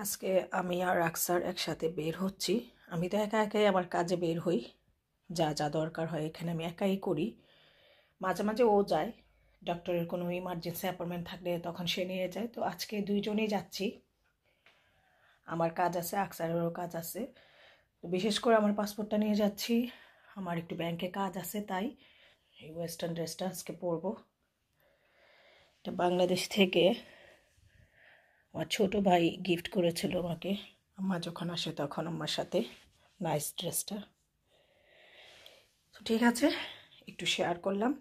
আজকে আমি আর আকসার একসাথে বের হচ্ছি। আমি তো একা একাই আমার কাজে বের হই, যা যা দরকার হয় এখানে আমি একাই করি। মাঝে মাঝে ও যায়, ডক্টরের কোনো ইমার্জেন্সি অ্যাপয়েন্টমেন্ট থাকলে তখন সে নিয়ে যায়। তো আজকে দুইজনেই যাচ্ছি। আমার কাজ আছে, আকসারেরও কাজ আছে। তো বিশেষ করে আমার পাসপোর্টটা নিয়ে যাচ্ছি, আমার একটু ব্যাংকে কাজ আছে, তাই এই ওয়েস্টার্ন ড্রেসটা আজকে পরবো। এটা বাংলাদেশ থেকে আমার ছোটো ভাই গিফট করেছিল আমাকে, আম্মা যখন আসে তখন আম্মার সাথে। নাইস ড্রেসটা। তো ঠিক আছে, একটু শেয়ার করলাম।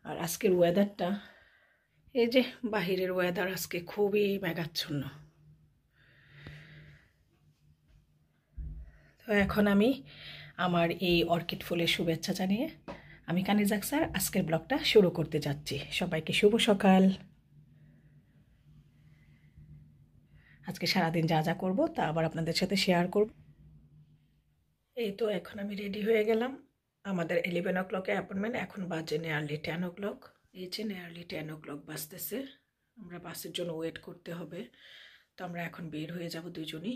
আর আজকের ওয়েদারটা, এই যে বাহিরের ওয়েদার আজকে খুবই মেঘাচ্ছন্ন। তো এখন আমি আমার এই অর্কিড ফুলের শুভেচ্ছা জানিয়ে আমি কানিজ আকসার আজকের ব্লগটা শুরু করতে যাচ্ছি। সবাইকে শুভ সকাল। আজকে সারাদিন যা যা করবো তা আবার আপনাদের সাথে শেয়ার করব। এই তো এখন আমি রেডি হয়ে গেলাম। আমাদের 11 o'clock-এ অ্যাপয়েন্টমেন্ট, এখন বাজে নিয়ারলি 10 o'clock। এই যে নিয়ারলি 10 o'clock বাজতেছে, আমরা বাসের জন্য ওয়েট করতে হবে। তো আমরা এখন বের হয়ে যাব দুজনই।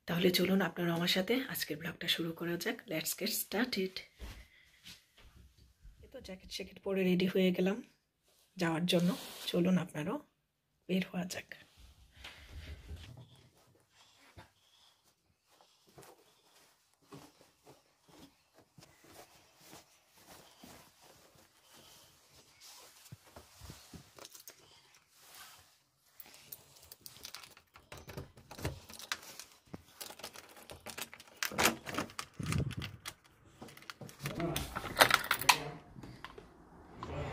তাহলে চলুন আপনারা আমার সাথে আজকের ব্লগটা শুরু করা যাক। Let's get started. এই তো জ্যাকেট শ্যাকেট পরে রেডি হয়ে গেলাম যাওয়ার জন্য। চলুন আপনারাও বের হওয়া যাক।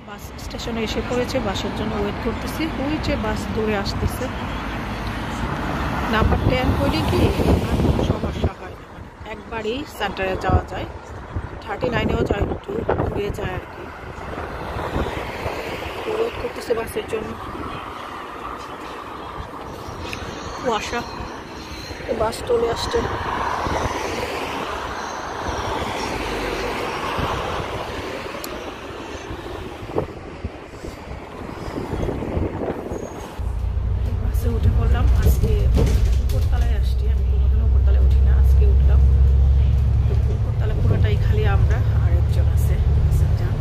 বাস স্টেশনে এসে পড়েছে, বাসের জন্য ওয়েট করতেছি। ওই যে বাস দৌড়ে আসতেছে। নাম্বার 10 হইলে কি সমস্যা হয় না, একবারই সেন্টারে যাওয়া যায়। 39-এও যায়, একটু ঘুরে যায় আর কি। ওয়েট করতেছে বাসের জন্য। কুয়াশা, বাস চলে আসছে। উঠে পড়লাম। আজকে উপরতলায় আসছি, আমি কোনোদিনও উপরতলায় উঠি না, আজকে উঠলাম। তো উপরতলা পুরোটাই খালি, আমরা আর একজন আছে প্যাসেঞ্জার,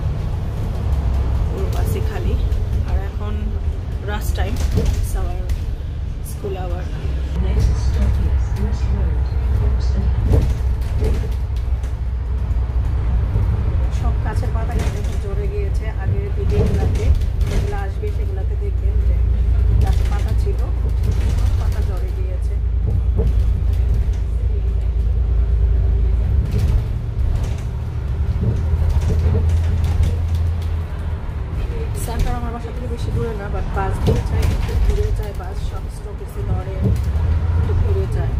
পুরো বাসই খালি। আর এখন রাশ টাইম, আওয়ার স্কুল আওয়ার। সব গাছের পাতা কিন্তু ঝরে গিয়েছে। আগের ভিডিওগুলোতে যেগুলো আসবে সেগুলোতে দেখবেন যে গাছের পাতা ছিল, পাতা ঝরে গিয়েছে। সেন্টার আমার বাসা থেকে বেশি দূরে না, বাট বাস ঘুরে যায়, একটু ঘুরে যায় বাস, সব স্টপেজে ধরে একটু ঘুরে যায়।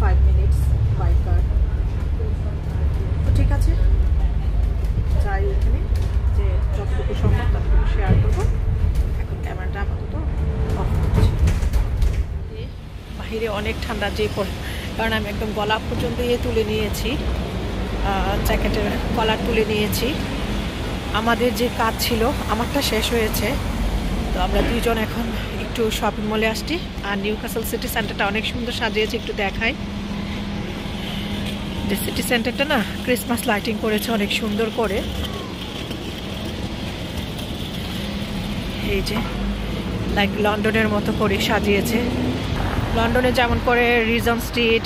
5 minutes বাই কার। তো ঠিক আছে, যাই ওখানে, যে যতটুকু সম্ভব ততটুকু শেয়ার করবো। এখন ক্যামেরাটা আপাতত অফ করছি। বাহিরে অনেক ঠান্ডা, যে কারণ আমি একদম গলা পর্যন্ত তুলে নিয়েছি, জ্যাকেটের কলার তুলে নিয়েছি। আমাদের যে কাজ ছিল আমারটা শেষ হয়েছে। তো আমরা দুইজন এখন একটু শপিং মলে আসছি। আর নিউক্যাসল সিটি সেন্টারটা অনেক সুন্দর সাজিয়েছে, একটু দেখাই। যে সিটি সেন্টারটা না ক্রিসমাস লাইটিং করেছে অনেক সুন্দর করে। এই যে লাইক লন্ডনের মতো করে সাজিয়েছে। লন্ডনে যেমন করে Regent street,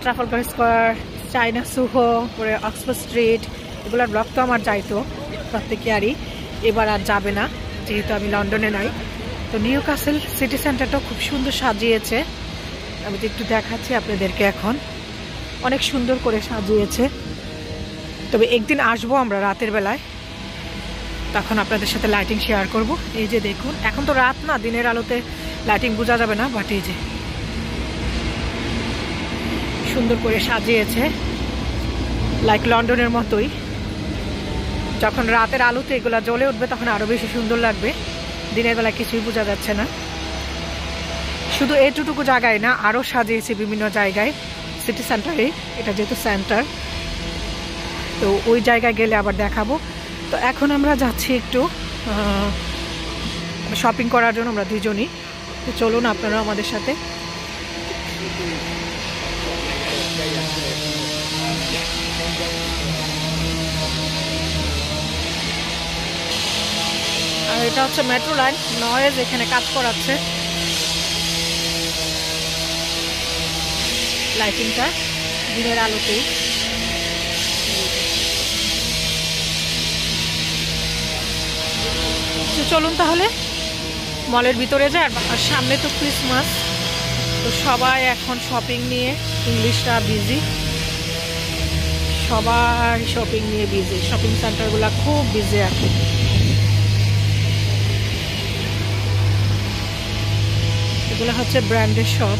Trafalgar square, China Soho, পরে অক্সফোর্ড স্ট্রিট, এগুলোর ব্লগ তো আমার যাইতো প্রত্যেকেরই, এবার আর যাবে না যেহেতু আমি লন্ডনে নাই। তো নিউক্যাসল সিটি সেন্টারটাও খুব সুন্দর সাজিয়েছে। আমি একটু দেখাচ্ছি আপনাদেরকে, এখন অনেক সুন্দর করে সাজিয়েছে। তবে একদিন আসবো আমরা রাতের বেলায়, তখন আপনাদের সাথে লাইটিং শেয়ার করব। এই যে দেখুন, এখন তো রাত না, দিনের আলোতে লাইটিং বোঝা যাবে না, বাট এই যে সুন্দর করে সাজিয়েছে লাইক লন্ডনের মতোই। যখন রাতের আলোতে এগুলা জ্বলে উঠবে তখন আরো বেশি সুন্দর লাগবে। দিনের বেলা কিছুই বোঝা যাচ্ছে না। শুধু এটুকু জায়গায় না, আরো সাজিয়েছে বিভিন্ন জায়গায় সিটি সেন্টারে। এটা যেহেতু সেন্টার, তো ওই জায়গায় গেলে আবার দেখাবো। তো এখন আমরা যাচ্ছি একটু শপিং করার জন্য, আমরা দুজনই। তো চলুন আপনারা আমাদের সাথে। আর এটা হচ্ছে মেট্রো লাইন, নয়েজ এখানে কাজ করাচ্ছে লাইটিংটা দিনের আলোতেই। চলুন তাহলে মলের ভিতরে যায়। আর সামনে তো ক্রিসমাস, তো সবাই এখন শপিং নিয়ে, ইংলিশরা বিজি, সবাই শপিং নিয়ে বিজি। শপিং সেন্টারগুলো খুব বিজি এখন। এগুলো হচ্ছে ব্র্যান্ডের শপ।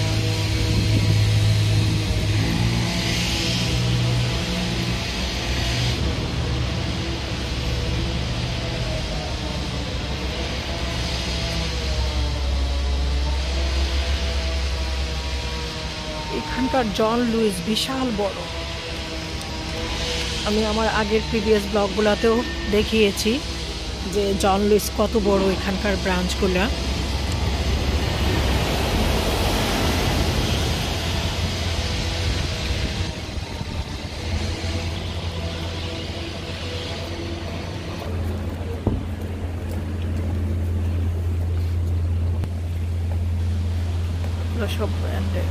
এখানকার জন লুইস বিশাল বড়। আমি আমার আগের প্রিভিয়াস ব্লগগুলোতেও দেখিয়েছি যে জন লুইস কত বড় এখানকার ব্রাঞ্চগুলো। সব ব্র্যান্ডের।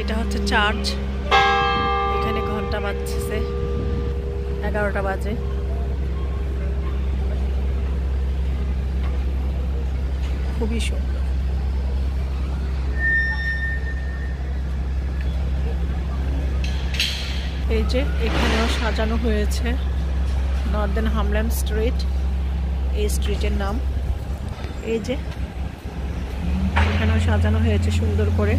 এটা হচ্ছে চার্চ, এখানে ঘন্টা বাজছে, 11টা বাজে। খুবই সুন্দর। এই যে এখানেও সাজানো হয়েছে নর্দার্ন হামল্যাম স্ট্রিট, এই স্ট্রিটের নাম। এই যে এখানেও সাজানো হয়েছে সুন্দর করে।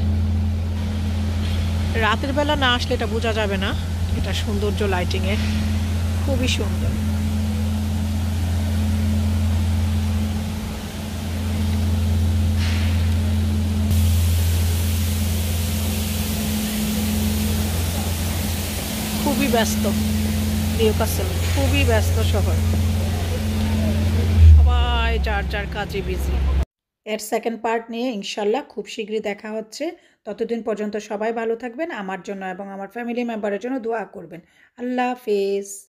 রাতের বেলা না আসলে এটা বোঝা যাবে না, এটা সৌন্দর্য লাইটিংয়ের, খুবই সুন্দর। খুবই ব্যস্ত নিউক্যাসল, খুবই ব্যস্ত শহর, সবাই যার যার কাজে বিজি। এর সেকেন্ড পার্ট নিয়ে ইনশাল্লাহ খুব শীঘ্রই দেখা হচ্ছে। ততদিন পর্যন্ত সবাই ভালো থাকবেন, আমার জন্য এবং আমার ফ্যামিলি মেম্বারের জন্য দোয়া করবেন। আল্লাহ হাফেজ।